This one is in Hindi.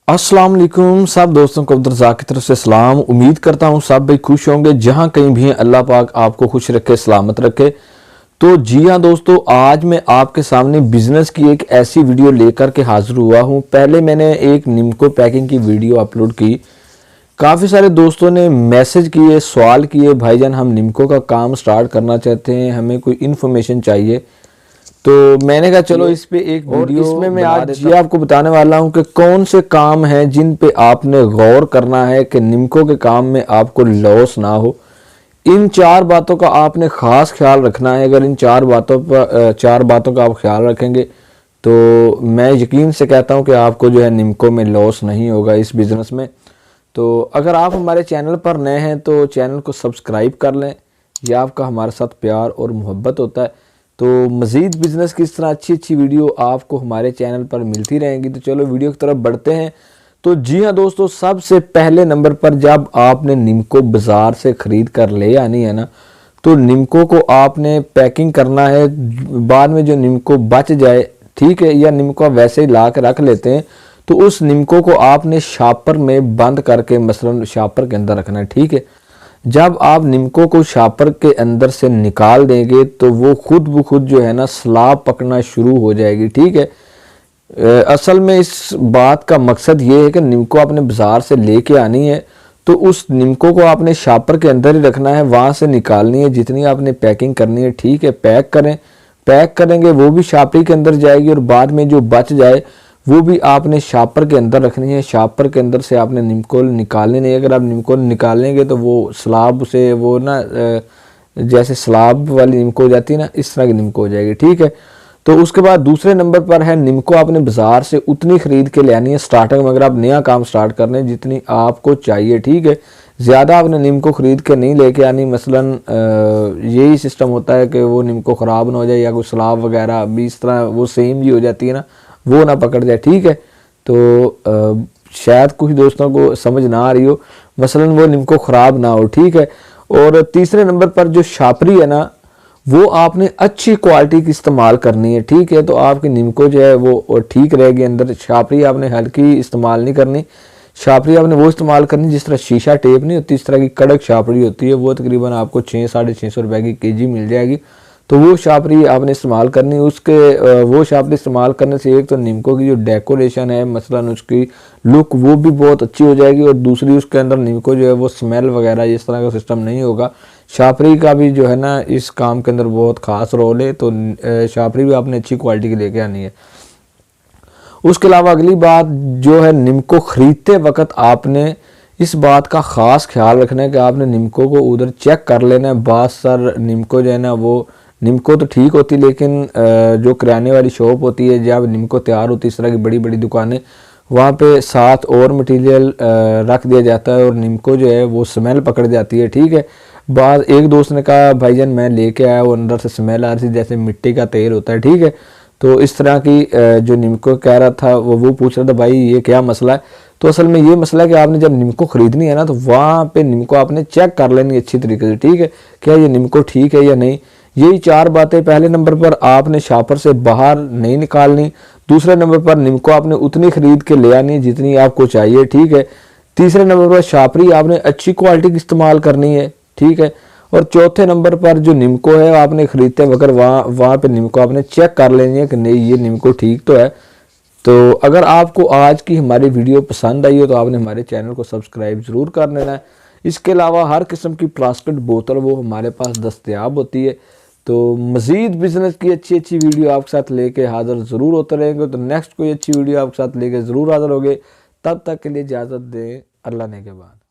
अस्सलाम वालेकुम सब दोस्तों को अब्दुर्रज़ाक की तरफ से सलाम। उम्मीद करता हूँ सब भाई खुश होंगे, जहाँ कहीं भी हैं अल्लाह पाक आपको खुश रखे, सलामत रखे। तो जी हाँ दोस्तों, आज मैं आपके सामने बिजनेस की एक ऐसी वीडियो लेकर के हाजिर हुआ हूँ। पहले मैंने एक निम्को पैकिंग की वीडियो अपलोड की, काफ़ी सारे दोस्तों ने मैसेज किए, सवाल किए, भाईजान हम निम्को का काम स्टार्ट करना चाहते हैं, हमें कोई इन्फॉर्मेशन चाहिए। तो मैंने कहा चलो इस पे एक वीडियो इसमें मैं आज ये आपको बताने वाला हूँ कि कौन से काम हैं जिन पे आपने गौर करना है कि निम्को के काम में आपको लॉस ना हो। इन चार बातों का आपने ख़ास ख्याल रखना है। अगर इन चार बातों का आप ख्याल रखेंगे तो मैं यकीन से कहता हूँ कि आपको जो है निम्को में लॉस नहीं होगा इस बिज़नेस में। तो अगर आप हमारे चैनल पर नए हैं तो चैनल को सब्सक्राइब कर लें, यह आपका हमारे साथ प्यार और मोहब्बत होता है। तो मज़ीद बिज़नेस की इस तरह अच्छी वीडियो आपको हमारे चैनल पर मिलती रहेंगी। तो चलो वीडियो की तरफ बढ़ते हैं। तो जी हाँ दोस्तों, सबसे पहले नंबर पर जब आपने निम्को बाज़ार से ख़रीद कर ले आनी है ना, तो निम्को को आपने पैकिंग करना है। बाद में जो निम्को बच जाए, ठीक है, या निम्को वैसे ही ला के रख लेते हैं, तो उस निम्को को आपने शापर में बंद करके मसलन शापर के अंदर रखना है। ठीक है, जब आप निम्को को शापर के अंदर से निकाल देंगे तो वो खुद ब खुद जो है ना स्लाब पकड़ना शुरू हो जाएगी। ठीक है, असल में इस बात का मकसद ये है कि निम्को आपने बाज़ार से लेके आनी है, तो उस निम्को को आपने शापर के अंदर ही रखना है, वहाँ से निकालनी है जितनी आपने पैकिंग करनी है। ठीक है, पैक करें, पैक करेंगे वो भी शापरी के अंदर जाएगी, और बाद में जो बच जाए वो भी आपने शापर के अंदर रखनी है। शापर के अंदर से आपने निम्कोल निकालने नहीं। अगर आप निम्कोल निकालेंगे तो वो स्लाब से वो ना जैसे स्लाब वाली निम्को हो जाती है ना, इस तरह की निम्को हो जाएगी। ठीक है, तो उसके बाद दूसरे नंबर पर है निम्को आपने बाज़ार से उतनी ख़रीद के ले आनी है स्टार्टिंग में, अगर आप नया काम स्टार्ट कर रहे हैं, जितनी आपको चाहिए। ठीक है, ज़्यादा आपने निम्को ख़रीद के नहीं लेके आनी। मसलन यही सिस्टम होता है कि वो निम्को ख़राब ना हो जाए या कोई स्लाब वगैरह भी इस तरह वो सेम भी हो जाती है ना, वो ना पकड़ जाए। ठीक है, तो शायद कुछ दोस्तों को समझ ना आ रही हो, मसलन वो निम्को ख़राब ना हो। ठीक है, और तीसरे नंबर पर जो शापरी है ना, वो आपने अच्छी क्वालिटी की इस्तेमाल करनी है। ठीक है, तो आपकी निम्को जो है वो ठीक रहेगी। अंदर शापरी आपने हल्की इस्तेमाल नहीं करनी, शापरी आपने वो इस्तेमाल करनी जिस तरह शीशा टेप नहीं होती, इस तरह की कड़क शापरी होती है। वो तकरीबन आपको 600-650 रुपए की केजी मिल जाएगी। तो वो शापरी आपने इस्तेमाल करनी। उसके वो शापरी इस्तेमाल करने से एक तो निम्को की जो डेकोरेशन है, मसलन उसकी लुक, वो भी बहुत अच्छी हो जाएगी, और दूसरी उसके अंदर निम्को जो है वो स्मेल वगैरह इस तरह का सिस्टम नहीं होगा। शापरी का भी जो है ना इस काम के अंदर बहुत ख़ास रोल है। तो शापरी भी आपने अच्छी क्वालिटी की लेके आनी है। उसके अलावा अगली बात जो है, निम्को ख़रीदते वक्त आपने इस बात का ख़ास ख्याल रखना है कि आपने निम्को को उधर चेक कर लेना है। बात सर निम्को जो है ना, वो निम्को तो ठीक होती, लेकिन जो किराने वाली शॉप होती है, जब निम्को तैयार होती है, इस तरह की बड़ी बड़ी दुकानें, वहाँ पे साथ और मटेरियल रख दिया जाता है, और निम्को जो है वो स्मेल पकड़ जाती है। ठीक है, बाद एक दोस्त ने कहा भाईजान मैं लेके आया, वो अंदर से स्मेल आ रही थी जैसे मिट्टी का तेल होता है। ठीक है, तो इस तरह की जो निम्को कह रहा था वो पूछ रहा था भाई ये क्या मसला है। तो असल में ये मसला है कि आपने जब निम्को ख़रीदनी है ना, तो वहाँ पे निम्को आपने चेक कर लेनी अच्छी तरीके से। ठीक है, क्या ये निम्को ठीक है या नहीं। यही चार बातें। पहले नंबर पर आपने शापर से बाहर नहीं निकालनी। दूसरे नंबर पर निम्को आपने उतनी ख़रीद के ले आनी जितनी आपको चाहिए। ठीक है, तीसरे नंबर पर शापरी आपने अच्छी क्वालिटी की इस्तेमाल करनी है। ठीक है, और चौथे नंबर पर जो निम्को है आपने ख़रीदते वक्त वहाँ पे निम्को आपने चेक कर लेनी है कि नहीं ये निम्को ठीक तो है। तो अगर आपको आज की हमारी वीडियो पसंद आई हो तो आपने हमारे चैनल को सब्सक्राइब ज़रूर कर लेना है। इसके अलावा हर किस्म की प्लास्टिक बोतल वो हमारे पास दस्तयाब होती है। तो मज़ीद बिज़नेस की अच्छी वीडियो आपके साथ लेके हाज़िर ज़रूर होते रहेंगे। तो नेक्स्ट कोई अच्छी वीडियो आपके साथ लेके ज़रूर हाज़िर होंगे। तब तक के लिए इजाज़त दें, अल्लाह ने के बाद।